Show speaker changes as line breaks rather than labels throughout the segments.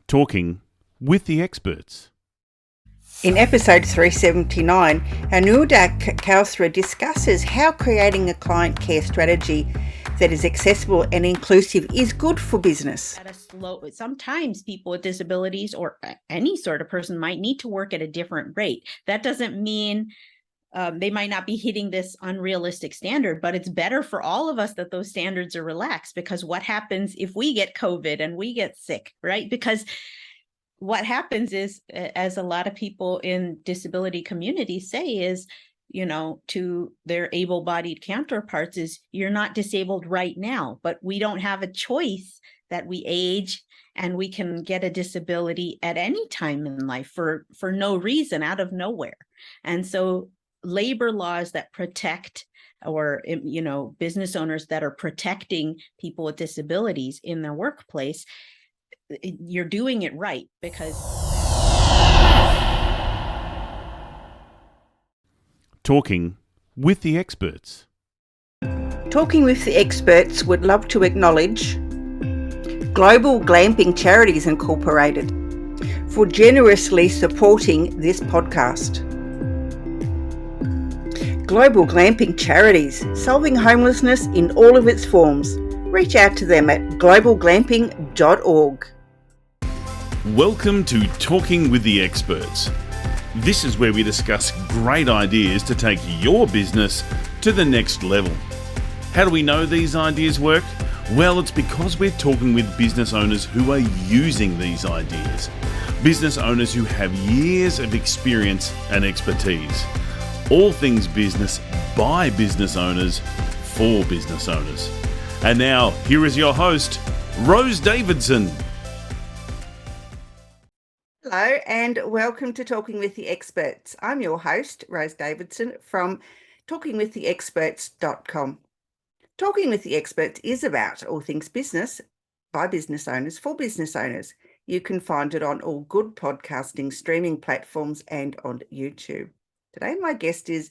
Talking with the experts.
In episode 379, Anuradha Kowtha discusses how creating a client care strategy that is accessible and inclusive is good for business.
Sometimes people with disabilities or any sort of person might need to work at a different rate. That doesn't mean they might not be hitting this unrealistic standard, but it's better for all of us that those standards are relaxed, because what happens if we get COVID and we get sick, right? Because what happens is, as a lot of people in disability communities say, is, to their able-bodied counterparts is, you're not disabled right now, but we don't have a choice that we age and we can get a disability at any time in life for no reason, out of nowhere. And so labor laws that protect, or business owners that are protecting people with disabilities in their workplace, you're doing it right. Because
Talking with the experts.
Talking with the Experts would love to acknowledge Global Glamping Charities Incorporated for generously supporting this podcast. Global Glamping Charities, solving homelessness in all of its forms. Reach out to them at globalglamping.org.
Welcome to Talking with the Experts. This is where we discuss great ideas to take your business to the next level. How do we know these ideas work? Well, it's because we're talking with business owners who are using these ideas. Business owners who have years of experience and expertise. All things business by business owners for business owners. And now, here is your host, Rose Davidson.
Hello and welcome to Talking with the Experts. I'm your host, Rose Davidson from talkingwiththeexperts.com. Talking with the Experts is about all things business by business owners for business owners. You can find it on all good podcasting streaming platforms and on YouTube. Today my guest is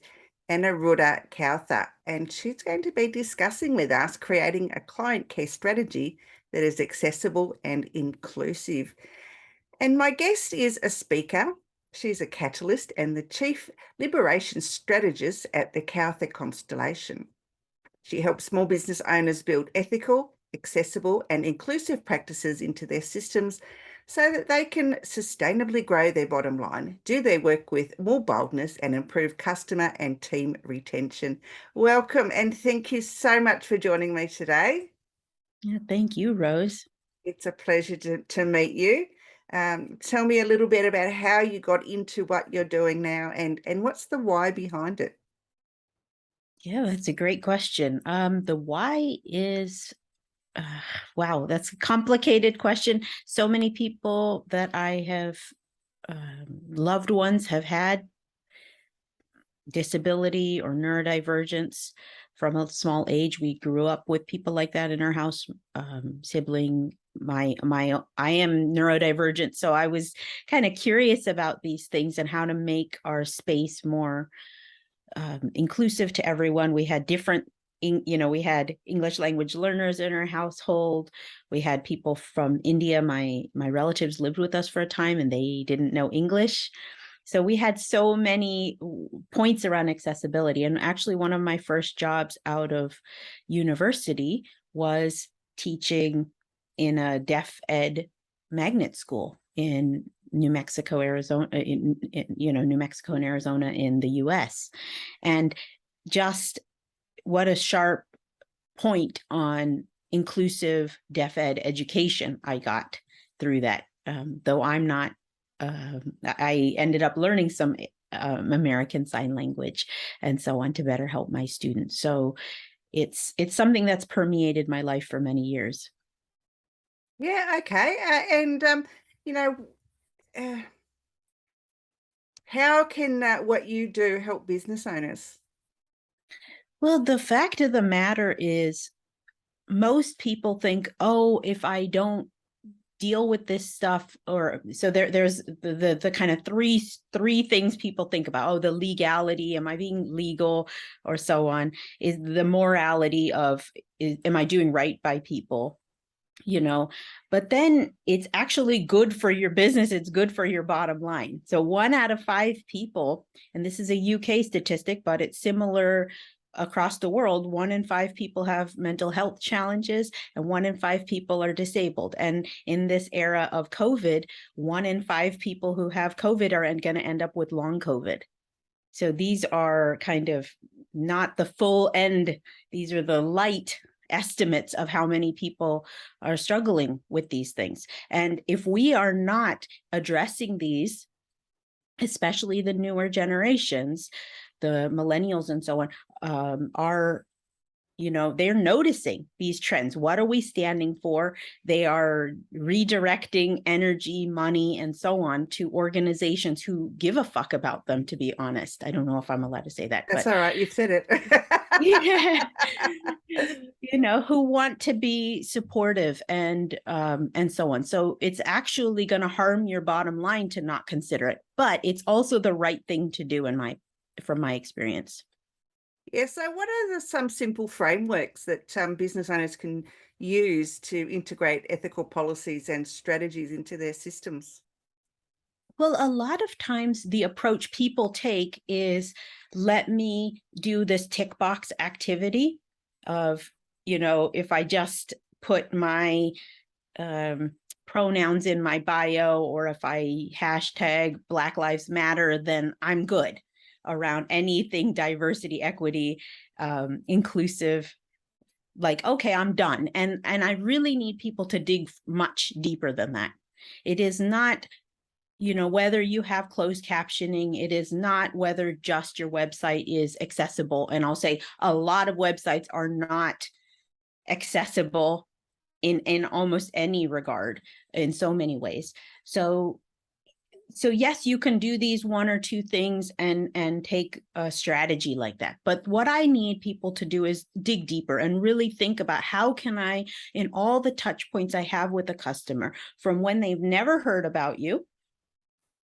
Anuradha Kowtha, and she's going to be discussing with us creating a client care strategy that is accessible and inclusive. And my guest is a speaker. She's a catalyst and the Chief Liberation Strategist at the Kowtha Constellation. She helps small business owners build ethical, accessible and inclusive practices into their systems so that they can sustainably grow their bottom line, do their work with more boldness and improve customer and team retention. Welcome and thank you so much for joining me today.
yeah, thank you, Rose.
It's a pleasure to meet you. Tell me a little bit about how you got into what you're doing now and what's the why behind it?
Yeah, that's a great question. The why is, wow, that's a complicated question. So many people that I have, loved ones have had disability or neurodivergence from a small age. We grew up with people like that in our house. Sibling, I am neurodivergent, so I was kind of curious about these things and how to make our space more inclusive to everyone. We had different, we had English language learners in our household. We had people from India. My relatives lived with us for a time and they didn't know English. So we had so many points around accessibility. And actually one of my first jobs out of university was teaching in a deaf ed magnet school in New Mexico, Arizona, New Mexico and Arizona in the US. And just what a sharp point on inclusive deaf ed education I got through that. Though I'm not, I ended up learning some American Sign Language and so on to better help my students. So it's something that's permeated my life for many years.
Yeah, okay. How can what you do help business owners?
Well, the fact of the matter is, most people think, oh, if I don't deal with this stuff, or so there's the kind of three things people think about. Oh, the legality, am I being legal, or so on, is the morality of, am I doing right by people? but then it's actually good for your business. It's good for your bottom line. So 1 out of 5 people, and this is a UK statistic, but it's similar across the world, 1 in 5 people have mental health challenges and 1 in 5 people are disabled. And in this era of COVID, 1 in 5 people who have COVID are going to end up with long COVID. So these are kind of not the full end. These are the light estimates of how many people are struggling with these things. And if we are not addressing these, especially the newer generations, the millennials and so on, are they're noticing these trends. What are we standing for? They are redirecting energy, money, and so on to organizations who give a fuck about them, to be honest. I don't know if I'm allowed to say that.
That's all right. You've said it.
Yeah. Who want to be supportive and so on. So it's actually going to harm your bottom line to not consider it, but it's also the right thing to do from my experience.
Yeah, so what are some simple frameworks that business owners can use to integrate ethical policies and strategies into their systems?
Well, a lot of times the approach people take is, let me do this tick box activity of, if I just put my pronouns in my bio, or if I hashtag Black Lives Matter, then I'm good around anything diversity, equity, inclusive. Like, okay, I'm done. And I really need people to dig much deeper than that. It is not, whether you have closed captioning, it is not whether just your website is accessible. And I'll say a lot of websites are not accessible in almost any regard, in so many ways. So yes, you can do these 1 or 2 things and take a strategy like that. But what I need people to do is dig deeper and really think about, how can I, in all the touch points I have with a customer, from when they've never heard about you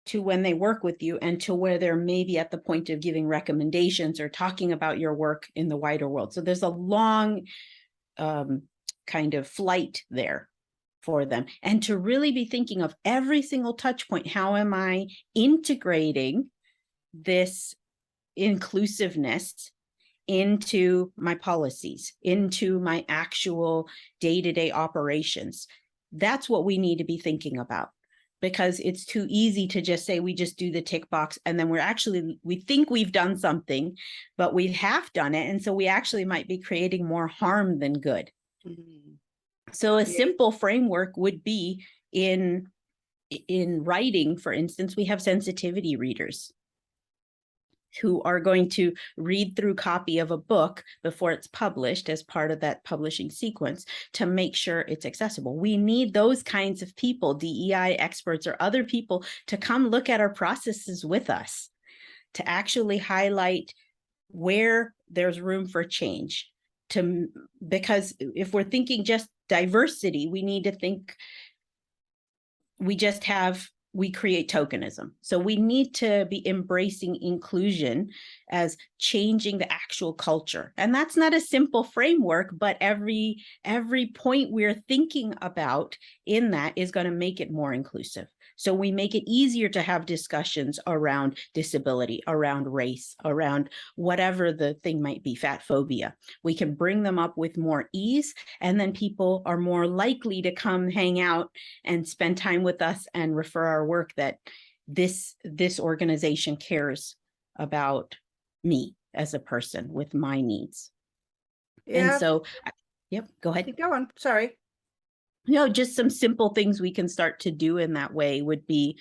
to when they work with you, and to where they're maybe at the point of giving recommendations or talking about your work in the wider world. So there's a long kind of flight there for them, and to really be thinking of every single touch point. How am I integrating this inclusiveness into my policies, into my actual day-to-day operations? That's what we need to be thinking about, because it's too easy to just say we just do the tick box, and then we think we've done something, but we have done it, and so we actually might be creating more harm than good. Mm-hmm. So a simple framework would be, in writing, for instance, we have sensitivity readers who are going to read through copy of a book before it's published as part of that publishing sequence to make sure it's accessible. We need those kinds of people, DEI experts or other people, to come look at our processes with us, to actually highlight where there's room for change. Because if we're thinking just diversity, we need to think we create tokenism. So we need to be embracing inclusion as changing the actual culture. And that's not a simple framework, but every point we're thinking about in that is going to make it more inclusive. So we make it easier to have discussions around disability, around race, around whatever the thing might be, fat phobia. We can bring them up with more ease, and then people are more likely to come hang out and spend time with us and refer our work, that this organization cares about me as a person with my needs. Yeah. And so, yep, go ahead.
Go on. Sorry.
Just some simple things we can start to do in that way would be,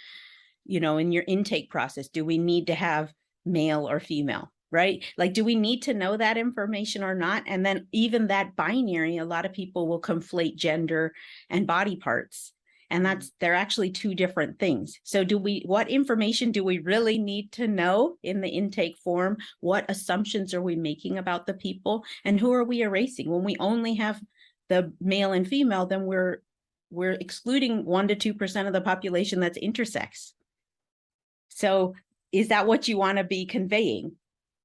in your intake process, do we need to have male or female, right? Like, do we need to know that information or not? And then even that binary, a lot of people will conflate gender and body parts. And they're actually 2 different things. So what information do we really need to know in the intake form? What assumptions are we making about the people? And who are we erasing? When we only have the male and female, then we're excluding 1 to 2% of the population that's intersex. So is that what you want to be conveying?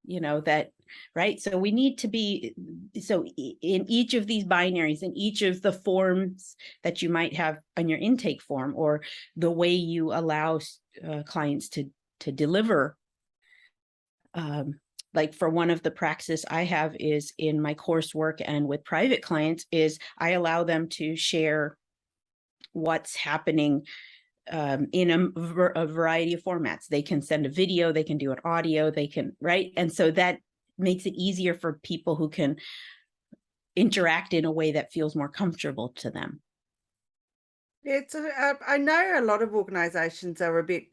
that, right? So we need to be, so in each of these binaries, in each of the forms that you might have on your intake form, or the way you allow clients to deliver, like for one of the practices I have is in my coursework and with private clients, is I allow them to share what's happening in a variety of formats. They can send a video, they can do an audio, they can, right? And so that makes it easier for people who can interact in a way that feels more comfortable to them.
I know a lot of organisations are a bit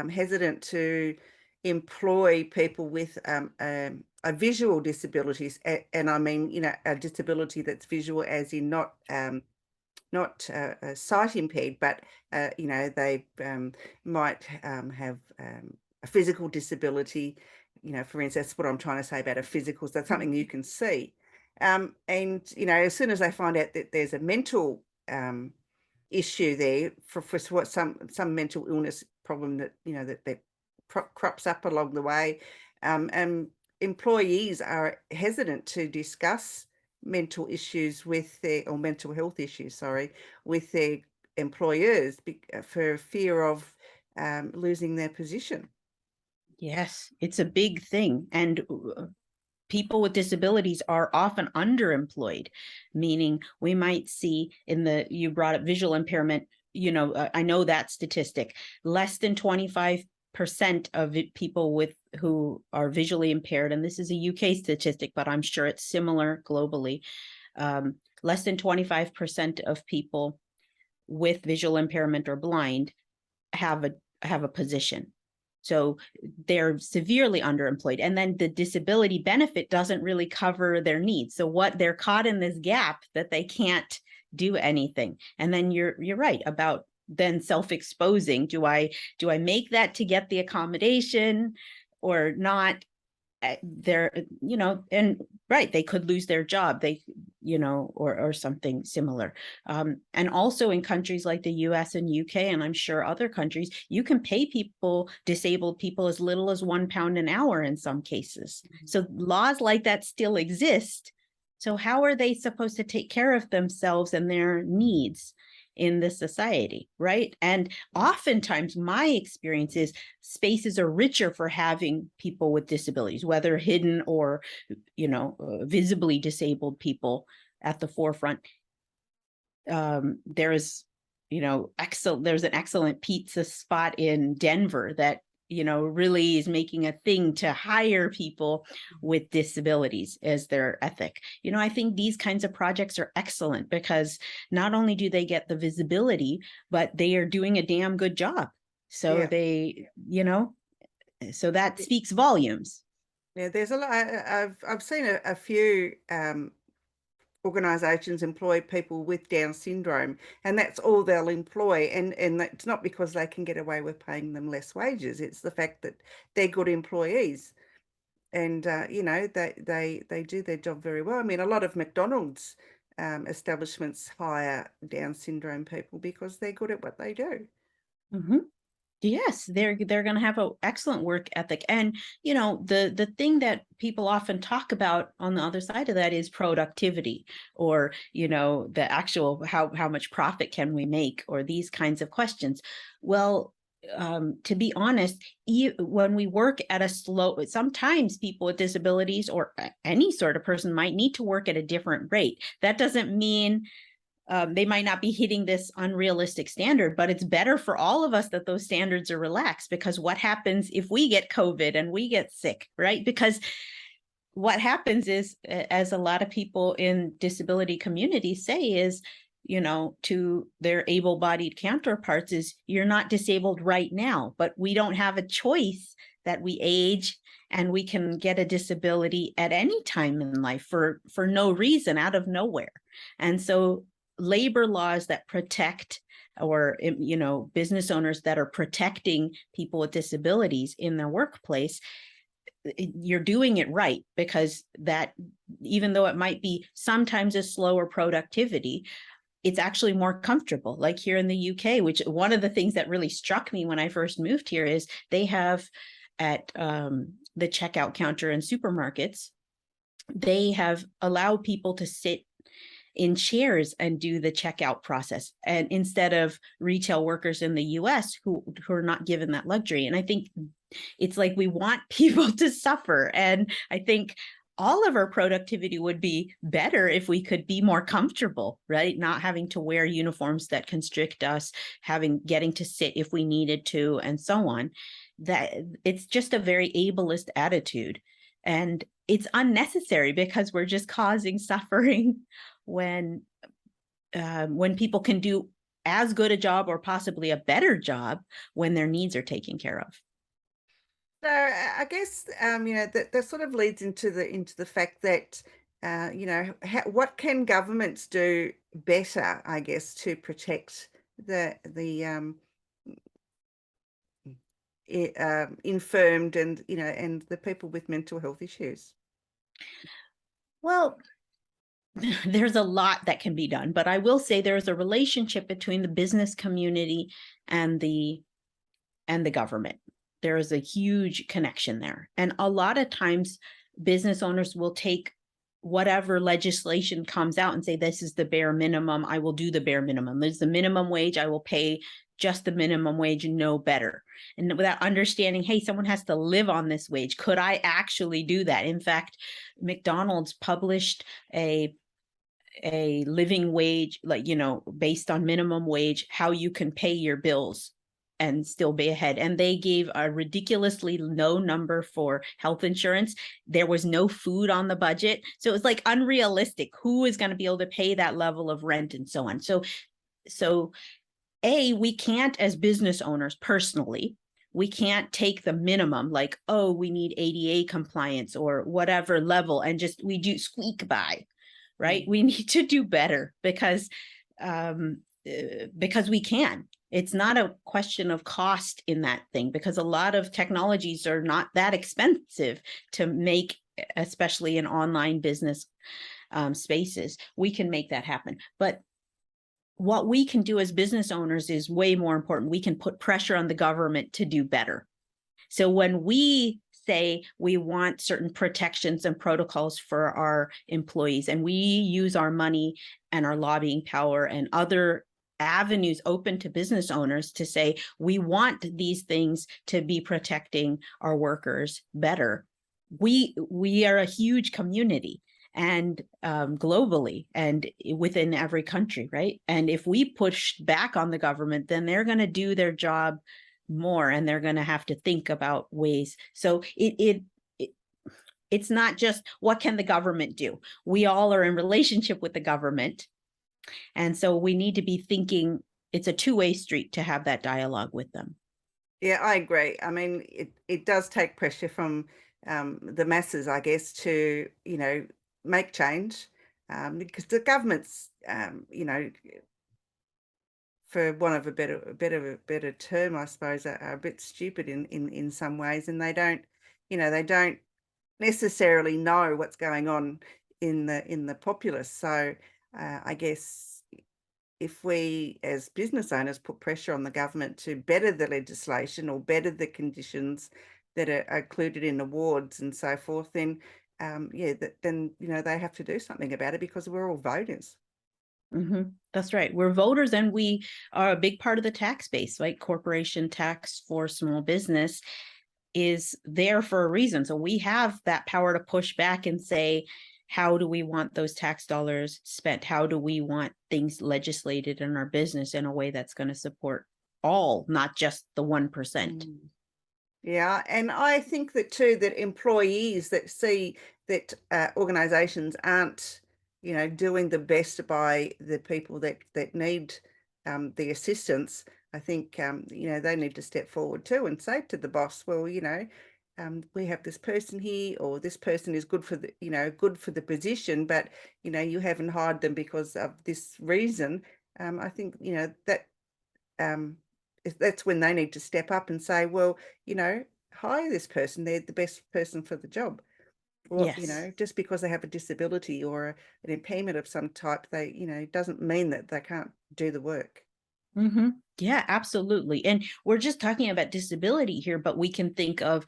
hesitant to employ people with a visual disabilities, and I mean, a disability that's visual, as in not sight impaired, but they might have a physical disability. For instance, that's what I'm trying to say about a physical. So that's something you can see, and as soon as they find out that there's a mental issue there for what some mental illness problem that crops up along the way, and employees are hesitant to discuss mental issues with or mental health issues, with their employers for fear of losing their position.
Yes, it's a big thing. And people with disabilities are often underemployed, meaning we might see you brought up visual impairment, I know that statistic, less than 25% of people who are visually impaired, and this is a UK statistic, but I'm sure it's similar globally, less than 25% of people with visual impairment or blind have a position. So they're severely underemployed. And then the disability benefit doesn't really cover their needs. So they're caught in this gap that they can't do anything. And then you're right about then self-exposing. Do I make that to get the accommodation or not? And right, they could lose their job, or something similar. And also in countries like the US and UK, and I'm sure other countries, you can pay disabled people as little as £1 an hour in some cases. So laws like that still exist. So how are they supposed to take care of themselves and their needs in this society, right? And oftentimes my experience is spaces are richer for having people with disabilities, whether hidden or, visibly disabled people at the forefront. There's an excellent pizza spot in Denver that really is making a thing to hire people with disabilities as their ethic. I think these kinds of projects are excellent because not only do they get the visibility, but they are doing a damn good job. So
yeah.
So that speaks volumes.
Yeah, there's a lot. I've seen a few organisations employ people with Down syndrome, and that's all they'll employ. And it's not because they can get away with paying them less wages. It's the fact that they're good employees, and they do their job very well. I mean, a lot of McDonald's establishments hire Down syndrome people because they're good at what they do.
Mm-hmm. Yes, they're going to have an excellent work ethic. And, the thing that people often talk about on the other side of that is productivity, or, the actual how much profit can we make, or these kinds of questions. Well, to be honest, when we work at sometimes people with disabilities or any sort of person might need to work at a different rate. That doesn't mean they might not be hitting this unrealistic standard, but it's better for all of us that those standards are relaxed, because what happens if we get COVID and we get sick, right? Because what happens is, as a lot of people in disability communities say, is, to their able-bodied counterparts, is you're not disabled right now, but we don't have a choice that we age and we can get a disability at any time in life for no reason, out of nowhere. And so labor laws that protect, or business owners that are protecting people with disabilities in their workplace, you're doing it right, because that, even though it might be sometimes a slower productivity, it's actually more comfortable. Like here in the UK, which one of the things that really struck me when I first moved here is they have at the checkout counter in supermarkets, they have allowed people to sit in chairs and do the checkout process, and instead of retail workers in the US who are not given that luxury. And I think it's like we want people to suffer. And I think all of our productivity would be better if we could be more comfortable, right? Not having to wear uniforms that constrict us, getting to sit if we needed to, and so on. That it's just a very ableist attitude. And it's unnecessary because we're just causing suffering when people can do as good a job or possibly a better job when their needs are taken care of.
So I guess that sort of leads into the fact that what can governments do better, I guess, to protect the infirmed and the people with mental health issues.
Well, there's a lot that can be done, but I will say there's a relationship between the business community and the government. There is a huge connection there. And a lot of times business owners will take whatever legislation comes out and say, this is the bare minimum, I will do the bare minimum. There's the minimum wage, I will pay just the minimum wage and no better. And without understanding, hey, someone has to live on this wage. Could I actually do that? In fact, McDonald's published a living wage, like, based on minimum wage, how you can pay your bills and still be ahead. And they gave a ridiculously low number for health insurance. There was no food on the budget. So it was like unrealistic. Who is going to be able to pay that level of rent and so on? So we can't, as business owners personally, we can't take the minimum, like, oh, we need ADA compliance or whatever level, and we do squeak by, right? We need to do better because we can. It's not a question of cost in that thing, because a lot of technologies are not that expensive to make, especially in online business spaces. We can make that happen. But what we can do as business owners is way more important. We can put pressure on the government to do better. So when we say we want certain protections and protocols for our employees, and we use our money and our lobbying power and other avenues open to business owners to say, we want these things to be protecting our workers better. We are a huge community, and globally and within every country, right? And if we push back on the government, then they're going to do their job more, and they're going to have to think about ways. So it's not just what can the government do. We all are in relationship with the government, and so we need to be thinking it's a two-way street to have that dialogue with them.
Yeah, I agree. I mean, it does take pressure from the masses, I guess, to make change, because the government's for want of a better term, I suppose, are a bit stupid in some ways, and they don't necessarily know what's going on in the populace. So I guess if we as business owners put pressure on the government to better the legislation or better the conditions that are included in awards and so forth, then then they have to do something about it, because we're all voters.
Mm-hmm. That's right. We're voters, and we are a big part of the tax base, right? Corporation tax for small business is there for a reason. So we have that power to push back and say, how do we want those tax dollars spent? How do we want things legislated in our business in a way that's going to support all, not just the 1%?
Yeah, and I think that too, that employees that see that organisations aren't, doing the best by the people that need the assistance, I think they need to step forward too and say to the boss, well, we have this person here, or this person is good for the position, but you haven't hired them because of this reason. I think that that's when they need to step up and say, well, hire this person. They're the best person for the job. Or,
Yes.
just because they have a disability or an impairment of some type, they, doesn't mean that they can't do the work.
Mm-hmm. Yeah, absolutely. And we're just talking about disability here, but we can think of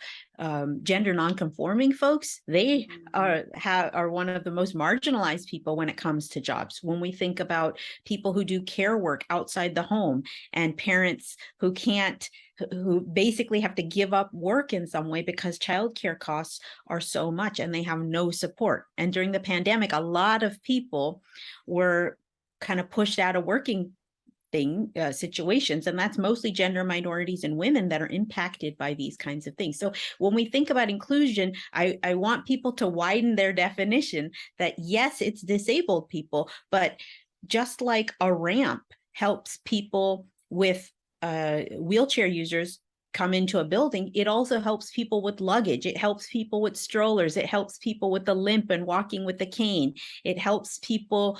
gender nonconforming folks. They are one of the most marginalized people when it comes to jobs. When we think about people who do care work outside the home and parents who can't, who basically have to give up work in some way because childcare costs are so much and they have no support. And during the pandemic, a lot of people were kind of pushed out of working situations, and that's mostly gender minorities and women that are impacted by these kinds of things. So when we think about inclusion, I want people to widen their definition that yes, it's disabled people, but just like a ramp helps people with wheelchair users come into a building, it also helps people with luggage. It helps people with strollers. It helps people with the limp and walking with the cane. It helps people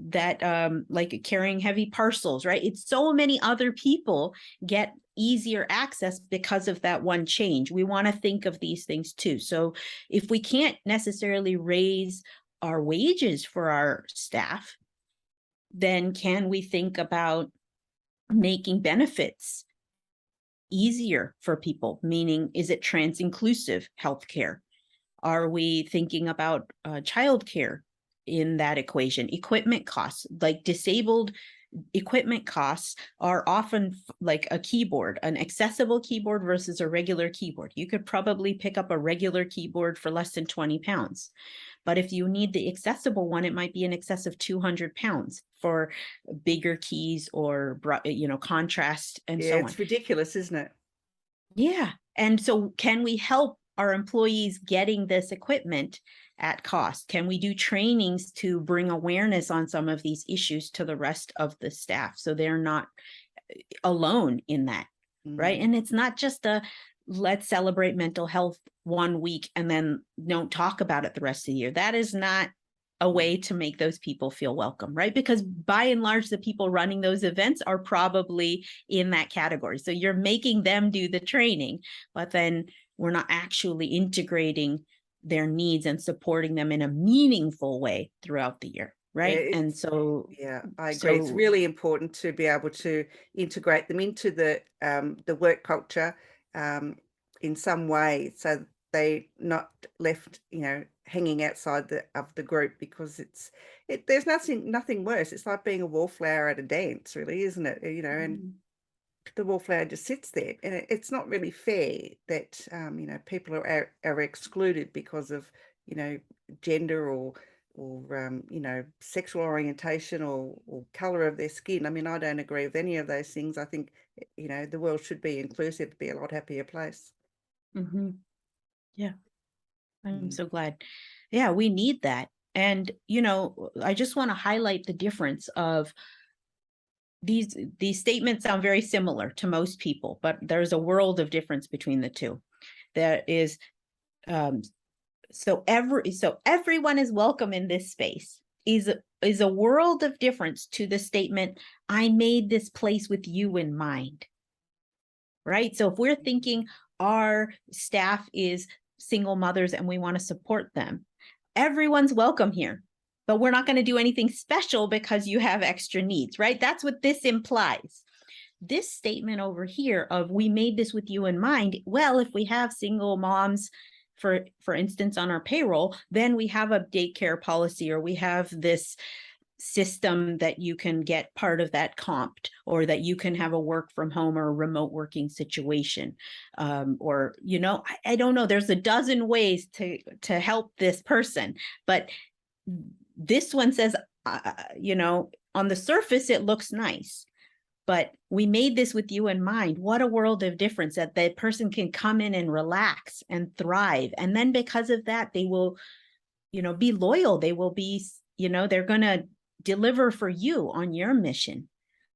that like carrying heavy parcels, right? It's so many other people get easier access because of that one change. We want to think of these things too. So if we can't necessarily raise our wages for our staff, then can we think about making benefits easier for people? Meaning, is it trans-inclusive healthcare? Are we thinking about childcare in that equation? Equipment costs, like disabled equipment costs are often like a keyboard, an accessible keyboard versus a regular keyboard. You could probably pick up a regular keyboard for less than 20 pounds. But if you need the accessible one, it might be in excess of 200 pounds for bigger keys or, contrast and
Yeah,
so on.
it's ridiculous, isn't it?
Yeah. And so can we help our employees getting this equipment at cost? Can we do trainings to bring awareness on some of these issues to the rest of the staff so they're not alone in that, right? And it's not just a let's celebrate mental health 1 week and then don't talk about it the rest of the year. That is not a way to make those people feel welcome, right? Because by and large, the people running those events are probably in that category. So you're making them do the training, but then we're not actually integrating their needs and supporting them in a meaningful way throughout the year, right?
Yeah,
And so,
yeah, I agree. It's really important to be able to integrate them into the work culture in some way, so they not left, hanging outside of the group, because there's nothing worse. It's like being a wallflower at a dance, really, isn't it? And the wallflower just sits there, and it's not really fair that people are excluded because of gender or sexual orientation or color of their skin. I mean, I don't agree with any of those things. I think the world should be inclusive, be a lot happier place.
Yeah, I'm
Mm.
so glad. Yeah, we need that. And I just want to highlight the difference of these statements. Sound very similar to most people, but there's a world of difference between the two. There is so everyone is welcome in this space is a world of difference to the statement, I made this place with you in mind. Right? So if we're thinking our staff is single mothers and we want to support them, everyone's welcome here. But we're not going to do anything special because you have extra needs, right? That's what this implies. This statement over here of we made this with you in mind. Well, if we have single moms, for instance, on our payroll, then we have a daycare policy, or we have this system that you can get part of that comped, or that you can have a work from home or a remote working situation. Or, I don't know, there's a dozen ways to help this person, but this one says, on the surface, it looks nice, but we made this with you in mind. What a world of difference that the person can come in and relax and thrive. And then because of that, they will, be loyal. They will be, they're going to deliver for you on your mission,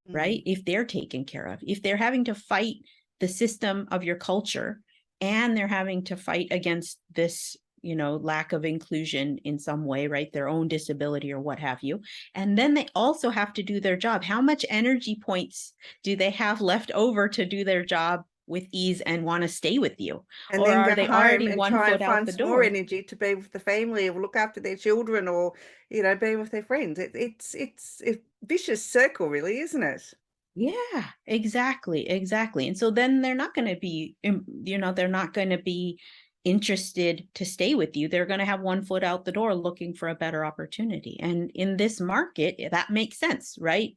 right? If they're taken care of, if they're having to fight the system of your culture and they're having to fight against this, lack of inclusion in some way, right? Their own disability or what have you. And then they also have to do their job. How much energy points do they have left over to do their job with ease and want to stay with you?
And
Or
then
are
go
they
home
already
and
one
try and
foot out
find
the
some more
door?
energy to be with the family or look after their children, or be with their friends. It's a vicious circle, really, isn't it?
Yeah, exactly. And so then they're not going to be, they're not going to be interested to stay with you. They're going to have one foot out the door looking for a better opportunity. And in this market, that makes sense, right?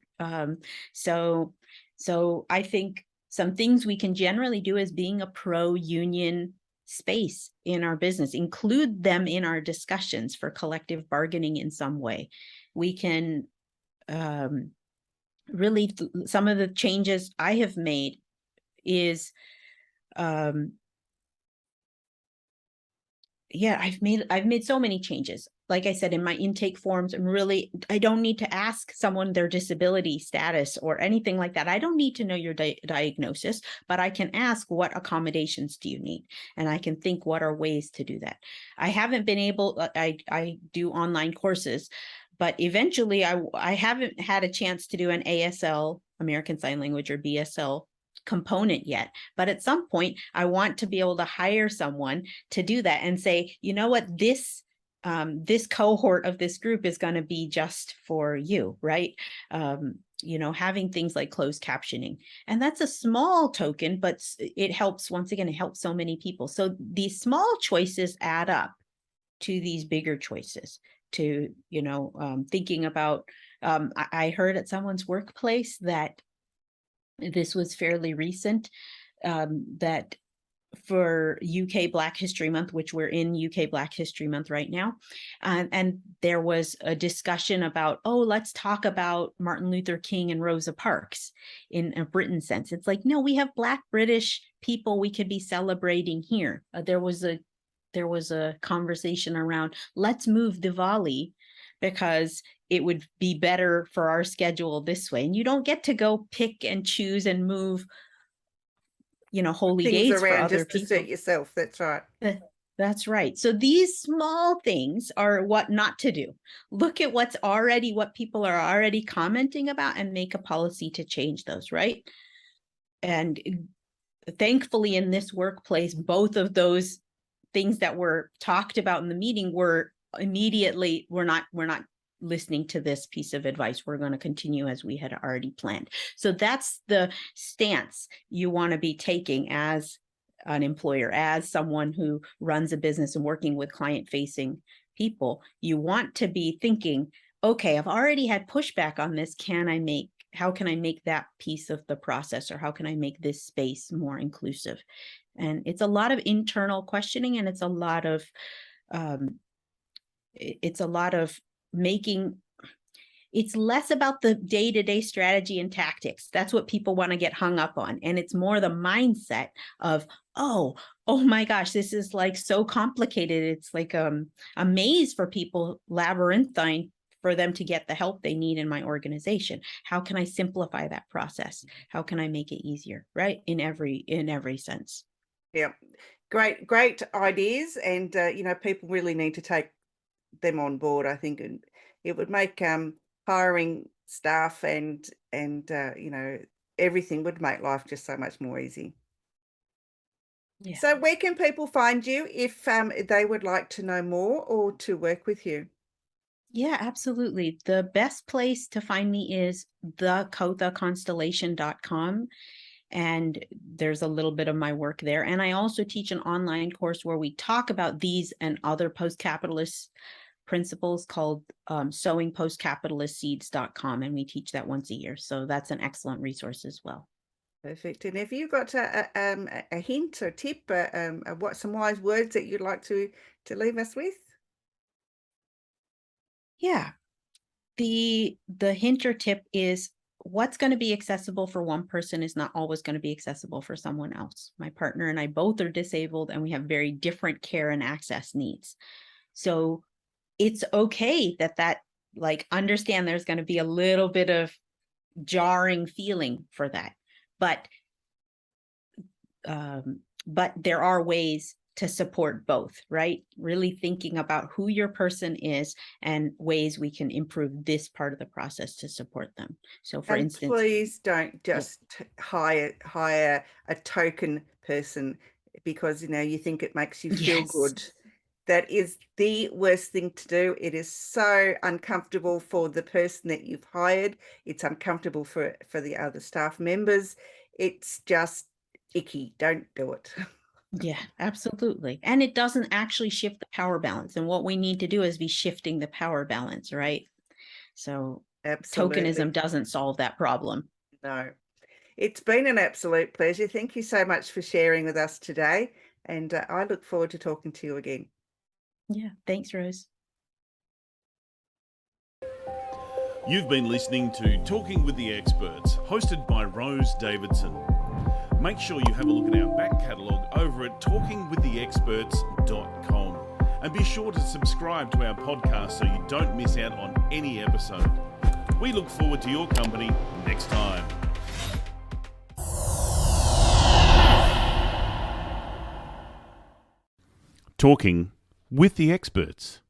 So, so I think some things we can generally do as being a pro-union space in our business, include them in our discussions for collective bargaining in some way. We can, really some of the changes I have made is yeah, I've made so many changes. Like I said, in my intake forms, I don't need to ask someone their disability status or anything like that. I don't need to know your diagnosis, but I can ask, what accommodations do you need? And I can think, what are ways to do that? I haven't been able, I do online courses, but eventually I haven't had a chance to do an ASL, American Sign Language, or BSL component yet. But at some point, I want to be able to hire someone to do that and say, you know what, this cohort of this group is going to be just for you, right? Having things like closed captioning. And that's a small token, but it helps, once again, it helps so many people. So these small choices add up to these bigger choices, to, thinking about, I heard at someone's workplace that this was fairly recent, that for UK Black History Month, which we're in UK Black History Month right now, and there was a discussion about, oh, let's talk about Martin Luther King and Rosa Parks in a Britain sense. It's like, no, we have Black British people we could be celebrating here. There was a conversation around, let's move Diwali because it would be better for our schedule this way. And you don't get to go pick and choose and move, holy
Things
days for
around
other
just to
people.
suit yourself. That's right.
That's right. So these small things are what not to do. Look at what people are already commenting about and make a policy to change those, right? And thankfully in this workplace, both of those things that were talked about in the meeting were immediately, we're not listening to this piece of advice. We're going to continue as we had already planned. So that's the stance you want to be taking as an employer, as someone who runs a business and working with client-facing people. You want to be thinking, okay, I've already had pushback on this. How can I make that piece of the process, or how can I make this space more inclusive? And it's a lot of internal questioning, and it's a lot of making, it's less about the day-to-day strategy and tactics. That's what people want to get hung up on. And it's more the mindset of, oh my gosh, this is like so complicated. It's like a maze for people, labyrinthine, for them to get the help they need in my organization. How can I simplify that process? How can I make it easier, right? In every sense.
Yeah, great ideas. And, people really need to take them on board, I think. And it would make hiring staff and everything would make life just so much more easy.
Yeah.
So where can people find you if they would like to know more or to work with you?
Yeah, absolutely. The best place to find me is thekowthaconstellation.com. And there's a little bit of my work there. And I also teach an online course where we talk about these and other post-capitalist principles called sowingpostcapitalistseeds.com. And we teach that once a year. So that's an excellent resource as well.
Perfect. And have you got a hint or tip, what some wise words that you'd like to leave us with?
Yeah. The hint or tip is, what's going to be accessible for one person is not always going to be accessible for someone else. My partner and I both are disabled, and we have very different care and access needs. So it's okay that understand there's going to be a little bit of jarring feeling for that. But there are ways to support both, right? Really thinking about who your person is and ways we can improve this part of the process to support them. So for instance,
please don't just hire a token person because you think it makes you feel
yes.
good. That is the worst thing to do. It is so uncomfortable for the person that you've hired. It's uncomfortable for the other staff members. It's just icky. Don't do it.
Yeah, absolutely. And it doesn't actually shift the power balance. And what we need to do is be shifting the power balance, right? So
Absolutely.
tokenism doesn't solve that problem.
No. It's been an absolute pleasure. Thank you so much for sharing with us today. And I look forward to talking to you again.
Yeah, thanks, Rose.
You've been listening to Talking with the Experts, hosted by Rose Davidson. Make sure you have a look at our back catalogue over at talkingwiththeexperts.com. And be sure to subscribe to our podcast so you don't miss out on any episode. We look forward to your company next time. Talking with the Experts.